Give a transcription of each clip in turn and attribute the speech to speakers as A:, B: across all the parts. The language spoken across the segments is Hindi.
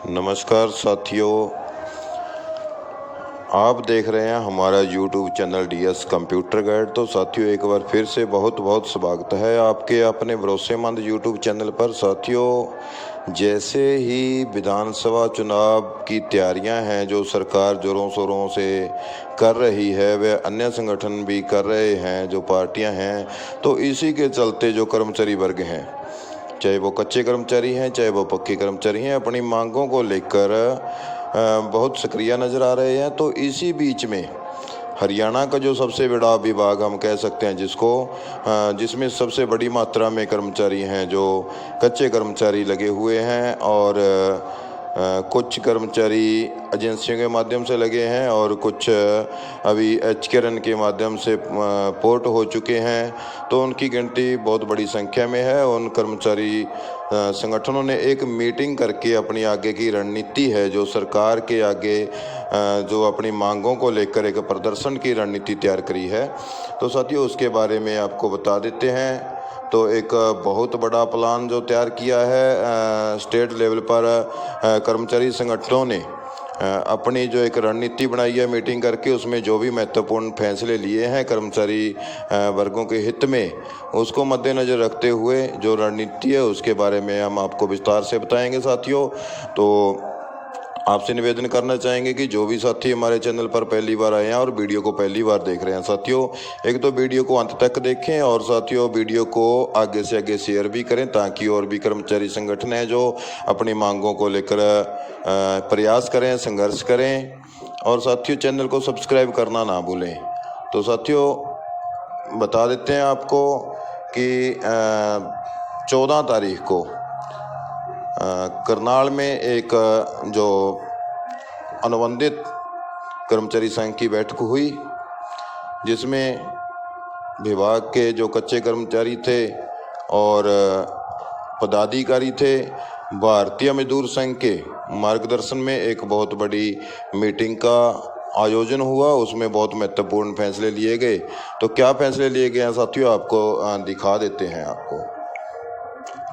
A: नमस्कार साथियों, आप देख रहे हैं हमारा YouTube channel DS computer guide. तो साथियों, एक बार फिर से बहुत बहुत स्वागत है आपके अपने भरोसेमंद YouTube चैनल पर। साथियों, जैसे ही विधानसभा चुनाव की तैयारियां हैं जो सरकार जोरों शोरों से कर रही है, वे अन्य संगठन भी कर रहे हैं, जो पार्टियां हैं, तो इसी के चलते जो कर्मचारी वर्ग हैं, चाहे वो कच्चे कर्मचारी हैं चाहे वो पक्के कर्मचारी हैं, अपनी मांगों को लेकर बहुत सक्रिय नज़र आ रहे हैं। तो इसी बीच में हरियाणा का जो सबसे बड़ा विभाग हम कह सकते हैं जिसमें सबसे बड़ी मात्रा में कर्मचारी हैं, जो कच्चे कर्मचारी लगे हुए हैं, और कुछ कर्मचारी एजेंसियों के माध्यम से लगे हैं और कुछ अभी एचकेरन के माध्यम से पोर्ट हो चुके हैं। तो उनकी गिनती बहुत बड़ी संख्या में है। उन कर्मचारी संगठनों ने एक मीटिंग करके अपनी आगे की रणनीति है, जो सरकार के आगे जो अपनी मांगों को लेकर एक प्रदर्शन की रणनीति तैयार करी है। तो साथियों, उसके बारे में आपको बता देते हैं। तो एक बहुत बड़ा प्लान जो तैयार किया है स्टेट लेवल पर कर्मचारी संगठनों ने अपनी जो एक रणनीति बनाई है मीटिंग करके, उसमें जो भी महत्वपूर्ण फैसले लिए हैं कर्मचारी वर्गों के हित में, उसको मद्देनज़र रखते हुए जो रणनीति है उसके बारे में हम आपको विस्तार से बताएंगे साथियों। तो आपसे निवेदन करना चाहेंगे कि जो भी साथी हमारे चैनल पर पहली बार आए हैं और वीडियो को पहली बार देख रहे हैं साथियों, एक तो वीडियो को अंत तक देखें और साथियों वीडियो को आगे से आगे शेयर भी करें, ताकि और भी कर्मचारी संगठन हैं जो अपनी मांगों को लेकर प्रयास करें, संघर्ष करें। और साथियों, चैनल को सब्सक्राइब करना ना भूलें। तो साथियों, बता देते हैं आपको कि 14 तारीख को करनाल में एक जो अनुबंधित कर्मचारी संघ की बैठक हुई, जिसमें विभाग के जो कच्चे कर्मचारी थे और पदाधिकारी थे, भारतीय मजदूर संघ के मार्गदर्शन में एक बहुत बड़ी मीटिंग का आयोजन हुआ। उसमें बहुत महत्वपूर्ण फैसले लिए गए। तो क्या फैसले लिए गए हैं साथियों, आपको दिखा देते हैं आपको।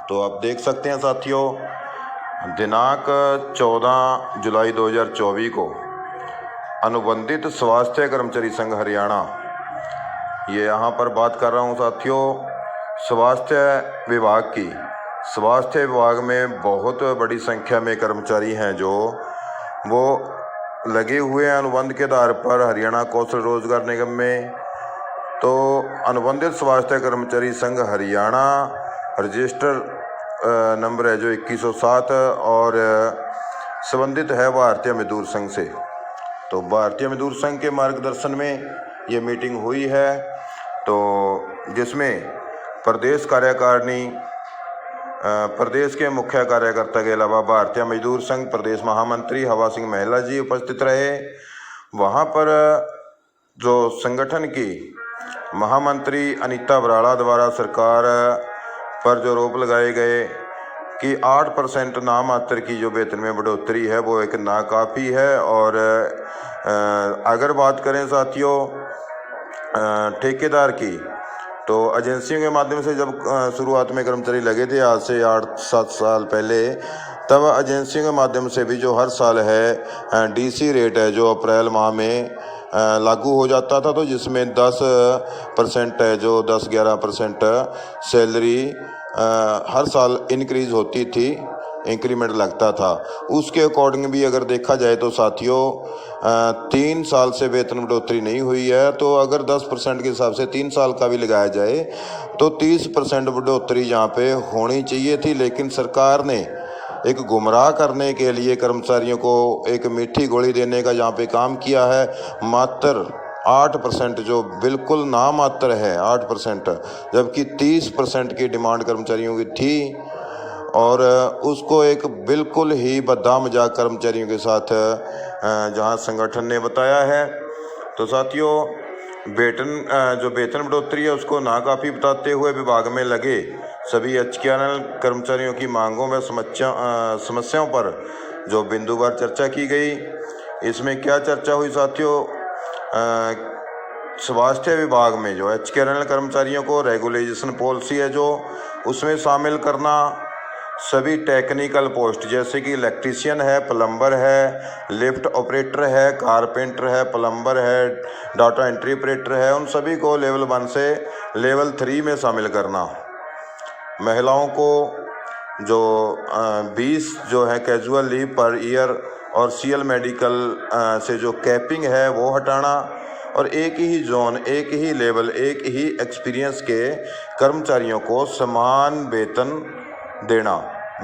A: तो आप देख सकते हैं साथियों, दिनांक 14 जुलाई 2024 को अनुबंधित स्वास्थ्य कर्मचारी संघ हरियाणा, ये यहाँ पर बात कर रहा हूँ साथियों स्वास्थ्य विभाग की। स्वास्थ्य विभाग में बहुत बड़ी संख्या में कर्मचारी हैं जो वो लगे हुए हैं अनुबंध के आधार पर हरियाणा कौशल रोजगार निगम में। तो अनुबंधित स्वास्थ्य कर्मचारी संघ हरियाणा रजिस्टर नंबर है जो 2107 और संबंधित है भारतीय मजदूर संघ से। तो भारतीय मजदूर संघ के मार्गदर्शन में ये मीटिंग हुई है, तो जिसमें प्रदेश कार्यकारिणी, प्रदेश के मुख्य कार्यकर्ता के अलावा भारतीय मजदूर संघ प्रदेश महामंत्री हवा सिंह महिला जी उपस्थित रहे। वहाँ पर जो संगठन की महामंत्री अनीता बराड़ा द्वारा सरकार पर जो आरोप लगाए गए कि 8% नामात्र की जो वेतन में बढ़ोतरी है वो एक नाकाफ़ी है। और अगर बात करें साथियों ठेकेदार की, तो एजेंसियों के माध्यम से जब शुरुआत में कर्मचारी लगे थे आज से 8-7 साल पहले, तब एजेंसियों के माध्यम से भी जो हर साल है डीसी रेट है जो अप्रैल माह में लागू हो जाता था, तो जिसमें 10% है जो 10-11% सैलरी हर साल इंक्रीज होती थी, इंक्रीमेंट लगता था। उसके अकॉर्डिंग भी अगर देखा जाए तो साथियों 3 साल से वेतन बढ़ोतरी नहीं हुई है। तो अगर 10% के हिसाब से 3 साल का भी लगाया जाए तो 30% बढ़ोतरी यहाँ पे होनी चाहिए थी। लेकिन सरकार ने एक गुमराह करने के लिए कर्मचारियों को एक मीठी गोली देने का यहाँ पे काम किया है। मात्र 8% जो बिल्कुल नामात्र है 8%, जबकि 30% की डिमांड कर्मचारियों की थी, और उसको एक बिल्कुल ही बद्दा मजाक कर्मचारियों के साथ जहां संगठन ने बताया है। तो साथियों, जो वेतन बढ़ोतरी है उसको नाकाफ़ी बताते हुए विभाग में लगे सभी एचकेआरएल कर्मचारियों की मांगों व समस्याओं पर जो बिंदुवार चर्चा की गई। इसमें क्या चर्चा हुई साथियों, स्वास्थ्य विभाग में जो एचकेआरएल कर्मचारियों को रेगुलेशन पॉलिसी है जो उसमें शामिल करना, सभी टेक्निकल पोस्ट जैसे कि इलेक्ट्रीशियन है, प्लम्बर है, लिफ्ट ऑपरेटर है, कारपेंटर है, प्लम्बर है, डाटा एंट्री ऑपरेटर है, उन सभी को लेवल 1 से लेवल 3 में शामिल करना। महिलाओं को जो 20 जो है कैजुअल लीव पर ईयर और सीएल मेडिकल से जो कैपिंग है वो हटाना, और एक ही जोन, एक ही लेवल, एक ही एक्सपीरियंस के कर्मचारियों को समान वेतन देना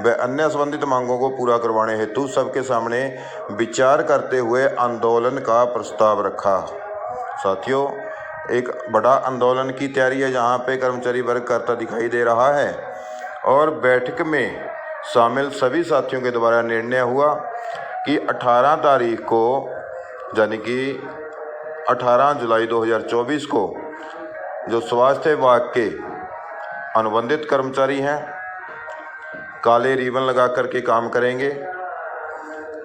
A: व अन्य संबंधित मांगों को पूरा करवाने हेतु सबके सामने विचार करते हुए आंदोलन का प्रस्ताव रखा। साथियों, एक बड़ा आंदोलन की तैयारी है जहां पे कर्मचारी वर्ग करता दिखाई दे रहा है, और बैठक में शामिल सभी साथियों के द्वारा निर्णय हुआ कि 18 तारीख को यानी कि 18 जुलाई 2024 को जो स्वास्थ्य विभाग के अनुबंधित कर्मचारी हैं काले रिबन लगा करके काम करेंगे।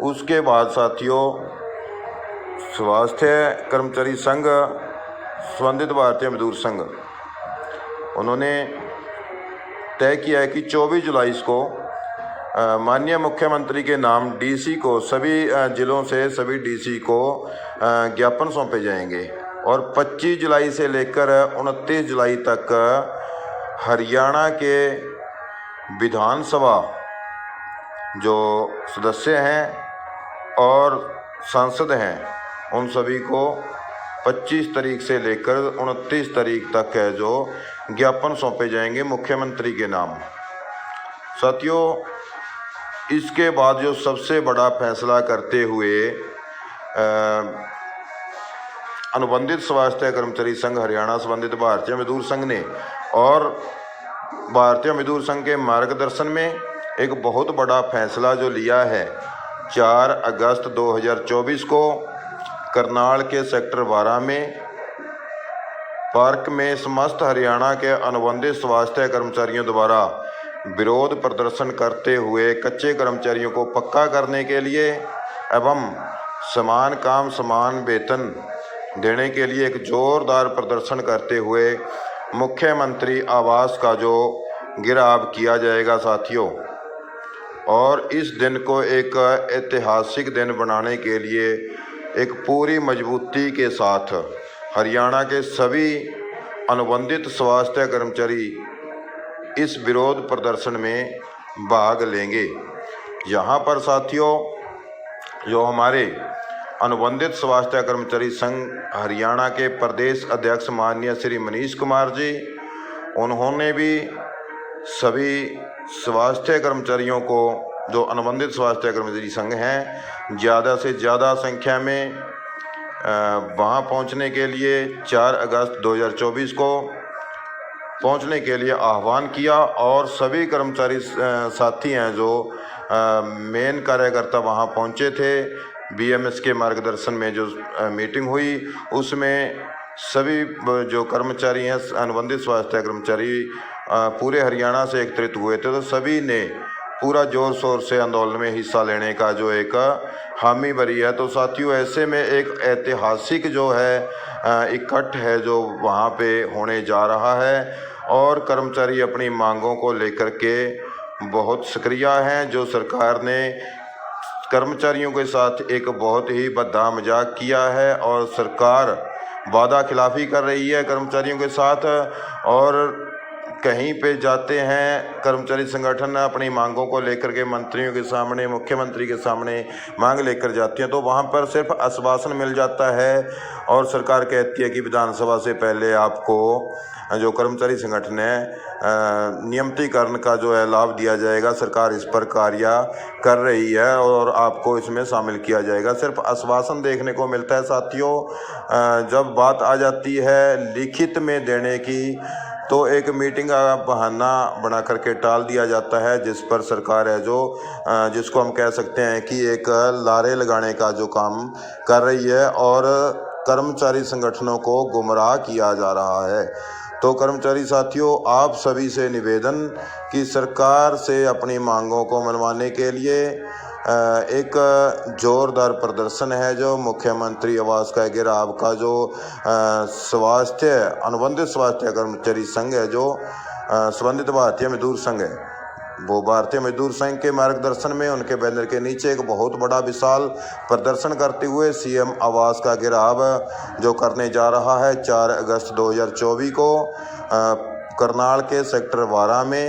A: उसके बाद साथियों, स्वास्थ्य कर्मचारी संघ, संबंधित भारतीय मजदूर संघ, उन्होंने तय किया है कि 24 जुलाई को माननीय मुख्यमंत्री के नाम डीसी को, सभी जिलों से सभी डीसी को ज्ञापन सौंपे जाएंगे, और 25 जुलाई से लेकर 29 जुलाई तक हरियाणा के विधानसभा जो सदस्य हैं और सांसद हैं उन सभी को 25 तारीख से लेकर 29 तारीख तक है जो ज्ञापन सौंपे जाएंगे मुख्यमंत्री के नाम। साथियों, इसके बाद जो सबसे बड़ा फैसला करते हुए अनुबंधित स्वास्थ्य कर्मचारी संघ हरियाणा, संबंधित भारतीय मजदूर संघ ने और भारतीय मजदूर संघ के मार्गदर्शन में एक बहुत बड़ा फैसला जो लिया है, 4 अगस्त 2024 को करनाल के सेक्टर 12 में पार्क में समस्त हरियाणा के अनुबंधित स्वास्थ्य कर्मचारियों द्वारा विरोध प्रदर्शन करते हुए कच्चे कर्मचारियों को पक्का करने के लिए एवं समान काम समान वेतन देने के लिए एक जोरदार प्रदर्शन करते हुए मुख्यमंत्री आवास का जो गिराव किया जाएगा साथियों। और इस दिन को एक ऐतिहासिक दिन बनाने के लिए एक पूरी मजबूती के साथ हरियाणा के सभी अनुबंधित स्वास्थ्य कर्मचारी इस विरोध प्रदर्शन में भाग लेंगे। यहाँ पर साथियों, जो हमारे अनुबंधित स्वास्थ्य कर्मचारी संघ हरियाणा के प्रदेश अध्यक्ष माननीय श्री मनीष कुमार जी, उन्होंने भी सभी स्वास्थ्य कर्मचारियों को, जो अनुबंधित स्वास्थ्य कर्मचारी संघ हैं, ज़्यादा से ज़्यादा संख्या में वहाँ पहुँचने के लिए 4 अगस्त 2024 को पहुँचने के लिए आह्वान किया। और सभी कर्मचारी साथी हैं जो मेन कार्यकर्ता वहाँ पहुँचे थे, बीएमएस के मार्गदर्शन में जो मीटिंग हुई उसमें सभी जो कर्मचारी हैं, अनुबंधित स्वास्थ्य कर्मचारी पूरे हरियाणा से एकत्रित हुए थे, तो सभी ने पूरा जोर शोर से आंदोलन में हिस्सा लेने का जो एक हामी भरी है। तो साथियों, ऐसे में एक ऐतिहासिक जो है इकट्ठ है जो वहाँ पे होने जा रहा है, और कर्मचारी अपनी मांगों को लेकर के बहुत सक्रिय हैं। जो सरकार ने कर्मचारियों के साथ एक बहुत ही बद्दा मजाक किया है, और सरकार वादा खिलाफ़ी कर रही है कर्मचारियों के साथ, और कहीं पे जाते हैं कर्मचारी संगठन अपनी मांगों को लेकर के मंत्रियों के सामने, मुख्यमंत्री के सामने मांग लेकर जाती हैं, तो वहाँ पर सिर्फ आश्वासन मिल जाता है, और सरकार कहती है कि विधानसभा से पहले आपको जो कर्मचारी संगठन है नियमितीकरण का जो है लाभ दिया जाएगा, सरकार इस पर कार्य कर रही है और आपको इसमें शामिल किया जाएगा। सिर्फ आश्वासन देखने को मिलता है साथियों। जब बात आ जाती है लिखित में देने की, तो एक मीटिंग का बहाना बना करके टाल दिया जाता है, जिस पर सरकार है जो जिसको हम कह सकते हैं कि एक लारे लगाने का जो काम कर रही है, और कर्मचारी संगठनों को गुमराह किया जा रहा है। तो कर्मचारी साथियों, आप सभी से निवेदन कि सरकार से अपनी मांगों को मनवाने के लिए एक जोरदार प्रदर्शन है जो मुख्यमंत्री आवास का घेराव का जो अनुबंधित स्वास्थ्य कर्मचारी संघ है, जो संबंधित भारतीय मजदूर संघ है, वो भारतीय मजदूर संघ के मार्गदर्शन में उनके बैनर के नीचे एक बहुत बड़ा विशाल प्रदर्शन करते हुए सीएम आवास का घेराव जो करने जा रहा है 4 अगस्त 2024 को करनाल के सेक्टर 12 में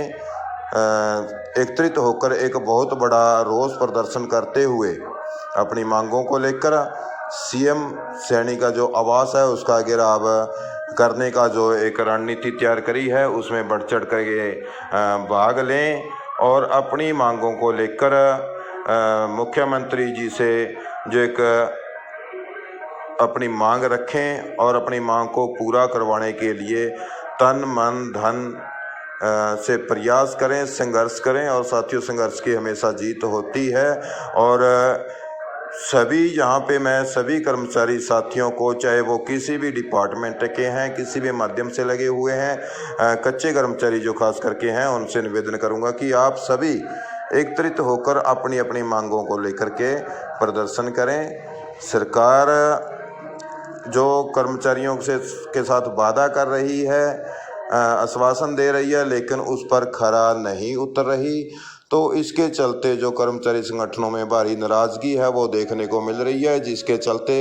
A: एकत्रित होकर एक बहुत बड़ा रोष प्रदर्शन करते हुए अपनी मांगों को लेकर सीएम सैनी का जो आवास है उसका घेराव करने का जो एक रणनीति तैयार करी है उसमें बढ़ चढ़ कर के भाग लें और अपनी मांगों को लेकर मुख्यमंत्री जी से जो एक अपनी मांग रखें और अपनी मांग को पूरा करवाने के लिए तन मन धन से प्रयास करें, संघर्ष करें। और साथियों, संघर्ष की हमेशा जीत होती है। और सभी यहाँ पे मैं सभी कर्मचारी साथियों को, चाहे वो किसी भी डिपार्टमेंट के हैं, किसी भी माध्यम से लगे हुए हैं, कच्चे कर्मचारी जो खास करके हैं, उनसे निवेदन करूँगा कि आप सभी एकत्रित होकर अपनी अपनी मांगों को लेकर के प्रदर्शन करें। सरकार जो कर्मचारियों के साथ वादा कर रही है, आश्वासन दे रही है, लेकिन उस पर खरा नहीं उतर रही, तो इसके चलते जो कर्मचारी संगठनों में भारी नाराज़गी है वो देखने को मिल रही है, जिसके चलते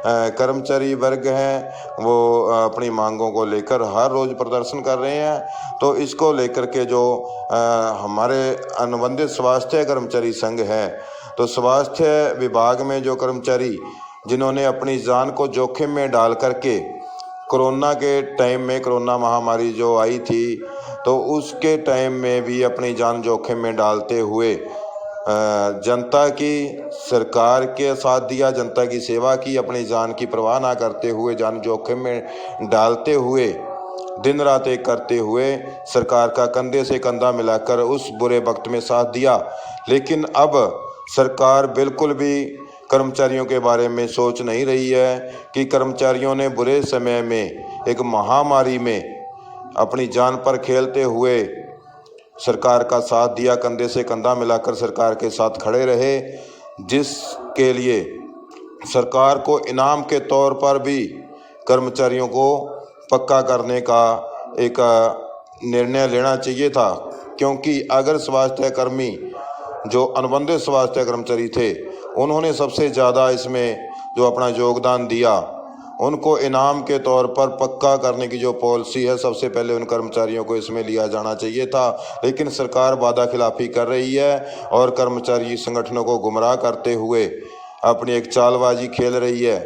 A: कर्मचारी वर्ग हैं वो अपनी मांगों को लेकर हर रोज़ प्रदर्शन कर रहे हैं। तो इसको लेकर के जो हमारे अनुबंधित स्वास्थ्य कर्मचारी संघ है, तो स्वास्थ्य विभाग में जो कर्मचारी जिन्होंने अपनी जान को जोखिम में डाल करके कोरोना के टाइम में, कोरोना महामारी जो आई थी, तो उसके टाइम में भी अपनी जान जोखिम में डालते हुए जनता की, सरकार के साथ दिया, जनता की सेवा की, अपनी जान की परवाह ना करते हुए, जान जोखिम में डालते हुए, दिन रात एक करते हुए सरकार का कंधे से कंधा मिलाकर उस बुरे वक्त में साथ दिया। लेकिन अब सरकार बिल्कुल भी कर्मचारियों के बारे में सोच नहीं रही है कि कर्मचारियों ने बुरे समय में, एक महामारी में अपनी जान पर खेलते हुए सरकार का साथ दिया, कंधे से कंधा मिलाकर सरकार के साथ खड़े रहे, जिसके लिए सरकार को इनाम के तौर पर भी कर्मचारियों को पक्का करने का एक निर्णय लेना चाहिए था। क्योंकि अगर स्वास्थ्य कर्मी जो अनुबंधित स्वास्थ्य कर्मचारी थे, उन्होंने सबसे ज़्यादा इसमें जो अपना योगदान दिया, उनको इनाम के तौर पर पक्का करने की जो पॉलिसी है, सबसे पहले उन कर्मचारियों को इसमें लिया जाना चाहिए था। लेकिन सरकार वादा खिलाफी कर रही है और कर्मचारी संगठनों को गुमराह करते हुए अपनी एक चालबाजी खेल रही है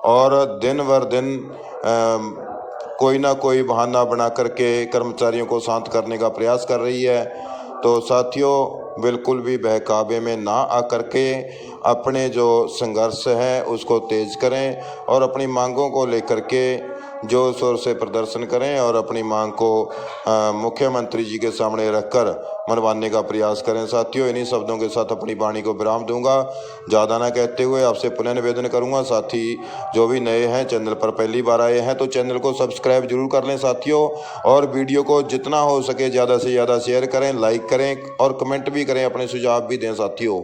A: और दिन भर दिन कोई ना कोई बहाना बना करके कर्मचारियों को शांत करने का प्रयास कर रही है। तो साथियों, बिल्कुल भी बहकावे में ना आकर के अपने जो संघर्ष है उसको तेज करें और अपनी मांगों को लेकर के जोर शोर से प्रदर्शन करें और अपनी मांग को मुख्यमंत्री जी के सामने रखकर मनवाने का प्रयास करें। साथियों, इन्हीं शब्दों के साथ अपनी वाणी को विराम दूंगा। ज़्यादा ना कहते हुए आपसे पुनः निवेदन करूंगा, साथी जो भी नए हैं, चैनल पर पहली बार आए हैं, तो चैनल को सब्सक्राइब जरूर कर लें साथियों। और वीडियो को जितना हो सके ज़्यादा से ज़्यादा शेयर करें, लाइक करें और कमेंट भी करें, अपने सुझाव भी दें साथियों।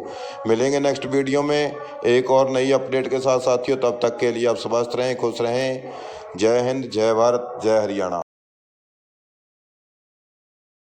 A: मिलेंगे नेक्स्ट वीडियो में एक और नई अपडेट के साथ साथियों। तब तक के लिए आप स्वस्थ रहें, खुश रहें। जय हिंद, जय भारत, जय हरियाणा।